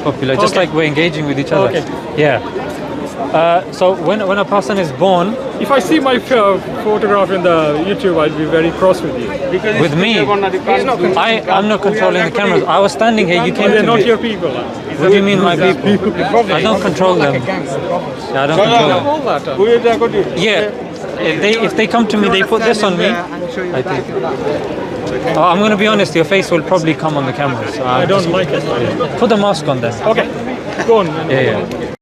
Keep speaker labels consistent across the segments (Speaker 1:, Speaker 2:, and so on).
Speaker 1: popular, just like we're engaging with each other.
Speaker 2: Okay.
Speaker 1: Yeah. So when a person is born,
Speaker 2: If I see my photograph in the YouTube, I'd be very cross with you.
Speaker 1: with me, I'm not controlling the cameras. I was standing here, you came
Speaker 2: They're
Speaker 1: to
Speaker 2: not
Speaker 1: me.
Speaker 2: your people.
Speaker 1: What do you mean my people? I don't control them. Yeah, I don't control them.
Speaker 2: All that.
Speaker 1: Yeah, if they come to me, they put this on me, I think. Oh, I'm going to be honest, your face will probably come on the camera. So
Speaker 2: I don't like it.
Speaker 1: put the mask on then.
Speaker 2: Okay, go on.
Speaker 1: Yeah.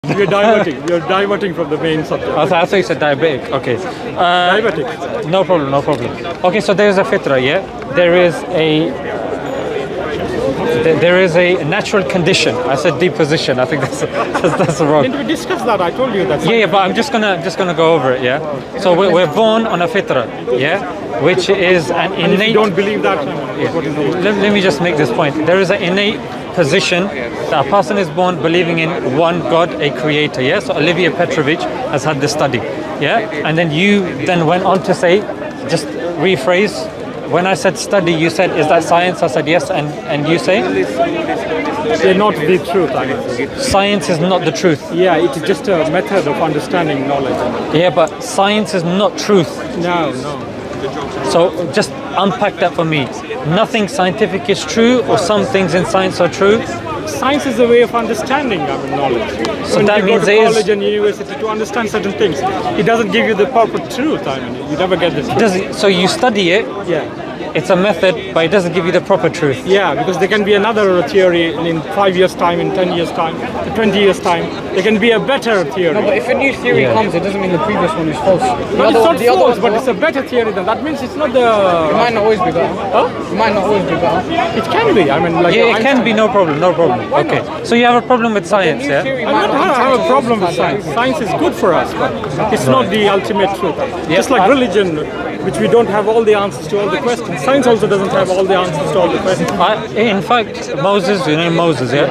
Speaker 2: We're diverting from the main subject.
Speaker 1: I thought you said diabetic. Okay.
Speaker 2: Diabetic.
Speaker 1: No problem. Okay, so there's a fitra, yeah? There is a natural condition. I said deposition. I think that's wrong.
Speaker 2: Didn't we discuss that? I told you that.
Speaker 1: Yeah, but I'm just gonna go over it, yeah? So we're born on a fitra, yeah? Which is an
Speaker 2: And if
Speaker 1: innate...
Speaker 2: you don't believe that,
Speaker 1: Yeah.
Speaker 2: what is it?
Speaker 1: Let me just make this point. There is an innate position that a person is born believing in one God, a creator, yeah? So Olivia Petrovich has had this study, yeah? And then you then went on to say, just rephrase, when I said study, you said, is that science? I said yes, and you say?
Speaker 2: They're not the truth, I mean.
Speaker 1: Science is not the truth.
Speaker 2: Yeah, it's just a method of understanding knowledge.
Speaker 1: Yeah, but science is not truth.
Speaker 2: No.
Speaker 1: So just unpack that for me. Nothing scientific is true, or some things in science are true.
Speaker 2: Science is a way of understanding knowledge.
Speaker 1: So
Speaker 2: when
Speaker 1: that
Speaker 2: you
Speaker 1: means
Speaker 2: go
Speaker 1: there
Speaker 2: to
Speaker 1: is-
Speaker 2: college and university to understand certain things, it doesn't give you the proper truth. I mean, you never get the truth.
Speaker 1: So you study it,
Speaker 2: Yeah.
Speaker 1: it's a method, but it doesn't give you the proper truth.
Speaker 2: Yeah, because there can be another theory in 5 years' time, in 10 years' time, in 20 years' time. There can be a better theory.
Speaker 3: No, but if a new theory comes, it doesn't mean the previous one is false.
Speaker 2: But it's not false, but it's a better theory than that. Means it's not the...
Speaker 3: It might not always be better.
Speaker 2: Huh?
Speaker 3: It might not always be better.
Speaker 2: It can be. I mean, like...
Speaker 1: Yeah, it can be, no problem. Okay. So you have a problem with science,
Speaker 3: New
Speaker 1: yeah?
Speaker 3: theory
Speaker 2: I'm
Speaker 3: might
Speaker 2: not
Speaker 3: not
Speaker 2: have a problem with science. Science is good for us, but it's not the ultimate truth. Just like religion, which we don't have all the answers to all the questions. Science also doesn't have all the answers to all the questions.
Speaker 1: In fact, Moses, you know Moses, yeah?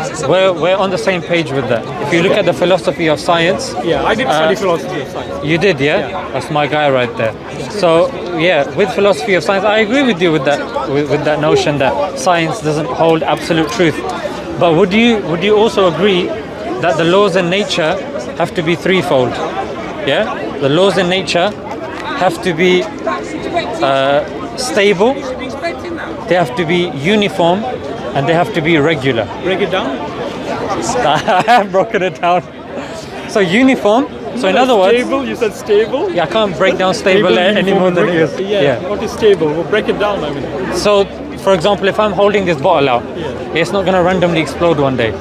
Speaker 1: We're on the same page with that. If you look at the philosophy of science,
Speaker 2: Yeah, I did study philosophy of science.
Speaker 1: you did, yeah? That's my guy right there. So, yeah, with philosophy of science, I agree with you with that, with that notion that science doesn't hold absolute truth. But would you also agree that the laws in nature have to be threefold? Yeah? The laws in nature have to be stable, they have to be uniform, and they have to be regular.
Speaker 2: Break it down.
Speaker 1: I have broken it down. So uniform, so in other words,
Speaker 2: Stable, you said stable?
Speaker 1: yeah, I can't break down stable any more than it is.
Speaker 2: Yeah. What is stable? Well, break it down, I mean.
Speaker 1: So, for example, if I'm holding this bottle out, it's not going to randomly explode one day.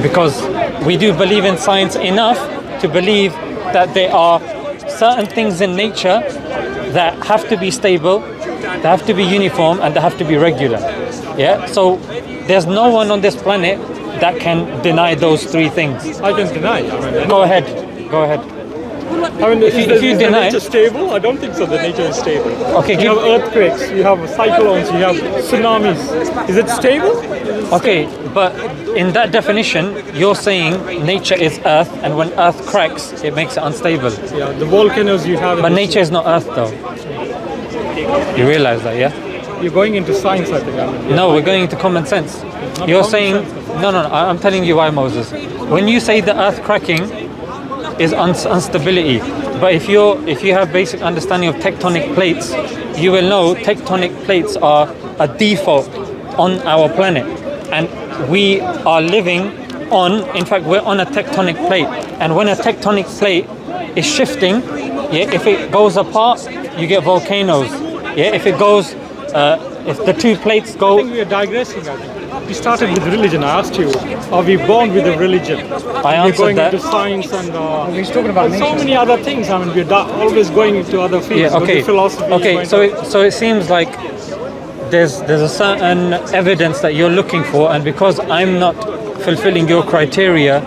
Speaker 1: Because we do believe in science enough to believe that there are certain things in nature that have to be stable, they have to be uniform, and they have to be regular. Yeah? So there's no one on this planet that can deny those three things.
Speaker 2: I can deny. I mean,
Speaker 1: Go ahead.
Speaker 2: I mean,
Speaker 1: if you
Speaker 2: is
Speaker 1: deny-
Speaker 2: the nature stable? I don't think so. The nature is stable.
Speaker 1: Okay,
Speaker 2: You have earthquakes, you have cyclones, you have tsunamis. Is it stable?
Speaker 1: Okay, but in that definition, you're saying nature is earth, and when earth cracks, it makes it unstable.
Speaker 2: Yeah, the volcanoes you have.
Speaker 1: But nature is not earth though. You realize that, yeah?
Speaker 2: You're going into science, I think. I mean,
Speaker 1: No, we're going into common sense.
Speaker 2: Not
Speaker 1: You're
Speaker 2: common
Speaker 1: saying,
Speaker 2: sense.
Speaker 1: no, I'm telling you why, Moses. When you say the earth cracking is instability, but if you have basic understanding of tectonic plates, you will know tectonic plates are a default on our planet, and we are living on, in fact, we're on a tectonic plate, and when a tectonic plate is shifting, yeah, if it goes apart, you get volcanoes. Yeah, if it goes, if the two plates
Speaker 2: I
Speaker 1: go,
Speaker 2: think we are digressing. I think we started with religion. I asked you, are we born with a religion?
Speaker 1: I answered
Speaker 2: We're going
Speaker 1: that.
Speaker 2: into science and
Speaker 3: He's talking about
Speaker 2: so
Speaker 3: nature.
Speaker 2: many other things. I mean, we're always going into other fields.
Speaker 1: Yeah,
Speaker 2: going
Speaker 1: okay.
Speaker 2: to philosophy.
Speaker 1: Okay,
Speaker 2: going
Speaker 1: so it seems like there's a certain evidence that you're looking for, and because I'm not fulfilling your criteria,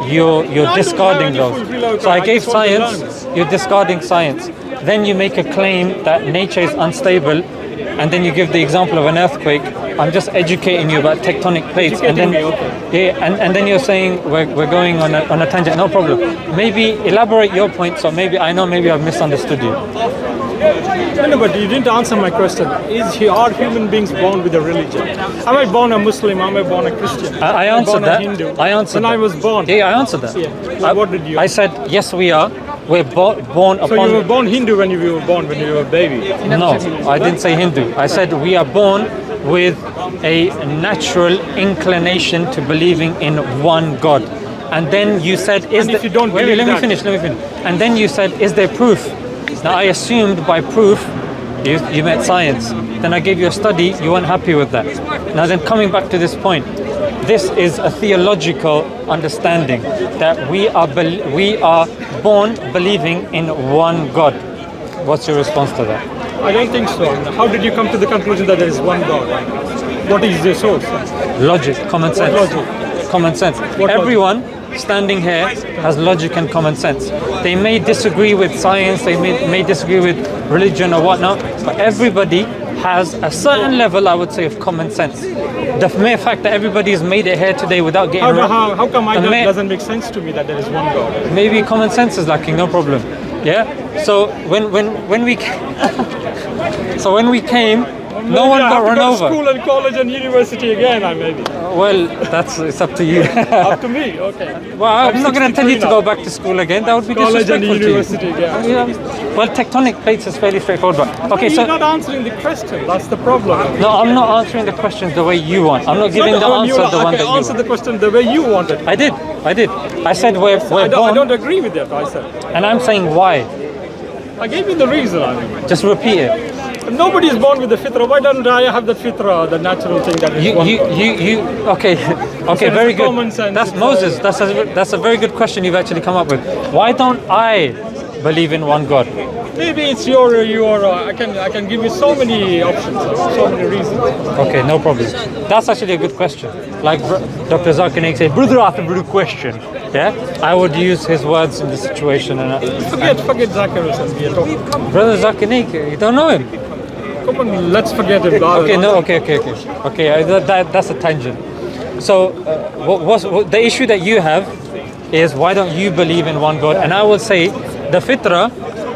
Speaker 1: you're discarding
Speaker 2: don't have any
Speaker 1: those.
Speaker 2: fulfill
Speaker 1: So I
Speaker 2: I
Speaker 1: gave
Speaker 2: just want to
Speaker 1: science, you're discarding science. Then you make a claim that nature is unstable. and then you give the example of an earthquake. I'm just educating you about tectonic plates, and then and then you're saying we're going on a tangent. No problem. Maybe elaborate your point. So maybe I've misunderstood you.
Speaker 2: No, but you didn't answer my question. Are human beings born with a religion? Am I born a Muslim? Am I born a Christian?
Speaker 1: I answered that. I answered
Speaker 2: when
Speaker 1: that.
Speaker 2: I was born.
Speaker 1: Yeah, I answered that.
Speaker 2: Yeah. What did you?
Speaker 1: I said yes, we are. We're born upon.
Speaker 2: So you were born Hindu when you were born, when you were a baby?
Speaker 1: No, I didn't say Hindu. I said we are born with a natural inclination to believing in one God. And then you said,
Speaker 2: if you don't
Speaker 1: wait,
Speaker 2: believe
Speaker 1: let me
Speaker 2: that-
Speaker 1: finish. And then you said, is there proof? Now I assumed by proof you meant science. Then I gave you a study, you weren't happy with that. Now then, coming back to this point, this is a theological understanding that we are born believing in one God. What's your response to that?
Speaker 2: I don't think so. How did you come to the conclusion that there is one God? What is the source?
Speaker 1: Logic, common sense.
Speaker 2: logic?
Speaker 1: Common sense.
Speaker 2: What
Speaker 1: Everyone standing here has logic and common sense. They may disagree with science, they may disagree with religion or whatnot, but everybody has a certain level, I would say, of common sense. The mere fact that everybody has made it here today without getting
Speaker 2: How come doesn't make sense to me that there is one God?
Speaker 1: maybe common sense is lacking, no problem. Yeah. So when we came, no one got run over.
Speaker 2: School and college and university again, maybe.
Speaker 1: Well, it's up to you.
Speaker 2: Up to me, okay.
Speaker 1: Well, I'm not going to tell you to go back to school again. That would be
Speaker 2: College and
Speaker 1: disrespectful to you.
Speaker 2: university again.
Speaker 1: Yeah. Well, tectonic plates is fairly straightforward. But okay,
Speaker 2: You're
Speaker 1: so
Speaker 2: not answering the question. That's the problem.
Speaker 1: no, I'm not answering the questions the way you want. I'm not giving the answer the one that you
Speaker 2: answer
Speaker 1: want.
Speaker 2: the question the way you want it.
Speaker 1: I did. I said we're
Speaker 2: I
Speaker 1: born,
Speaker 2: don't agree with that. I said.
Speaker 1: and I'm saying why.
Speaker 2: I gave you the reason. I mean.
Speaker 1: Just repeat it.
Speaker 2: Nobody is born with the fitra. Why don't I have the fitra, the natural thing that is one God?
Speaker 1: Okay, very
Speaker 2: it's
Speaker 1: good.
Speaker 2: common sense,
Speaker 1: That's
Speaker 2: it's
Speaker 1: Moses. That's a very good question you've actually come up with. Why don't I believe in one God?
Speaker 2: Maybe it's your. I can give you so many options, so many reasons.
Speaker 1: Okay, no problem. That's actually a good question. Like Dr. Zakir said, brother asked a good question. Yeah, I would use his words in the situation.
Speaker 2: Forget Zakir Hussain. We are talking.
Speaker 1: Brother Zakir, you don't know him.
Speaker 2: Come on, let's forget him.
Speaker 1: Okay, no, okay. That's a tangent. So, what the issue that you have is why don't you believe in one God? And I will say, the fitra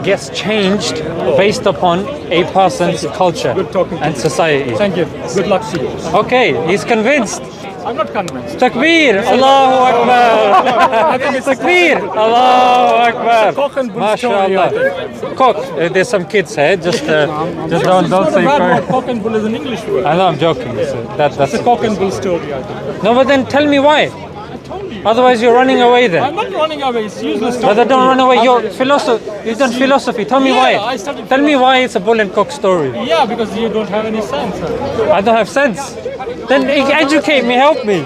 Speaker 1: gets changed based upon a person's culture
Speaker 2: Good talking to
Speaker 1: and
Speaker 2: you.
Speaker 1: society.
Speaker 2: Thank you. Good luck to you.
Speaker 1: Okay, he's convinced.
Speaker 2: I'm not convinced.
Speaker 1: Takbir, Allahu Akbar. Takbir, Allahu Akbar.
Speaker 2: Cock and bull story, I
Speaker 1: MashaAllah. Cock. There's some kids here. Just don't say
Speaker 2: Bad
Speaker 1: cock.
Speaker 2: cock and bull is an English word.
Speaker 1: I know, I'm joking. So that's
Speaker 2: It's a cock and bull story, I think.
Speaker 1: No, but then tell me why. Otherwise, you're running away then.
Speaker 2: I'm not running away. It's useless.
Speaker 1: Brother, don't run away. You've done philosophy. Tell me
Speaker 2: Yeah,
Speaker 1: why.
Speaker 2: I studied
Speaker 1: Tell me why it's a bull and cock story.
Speaker 2: Yeah, because you don't have any sense.
Speaker 1: I don't have sense. Then educate me, help me.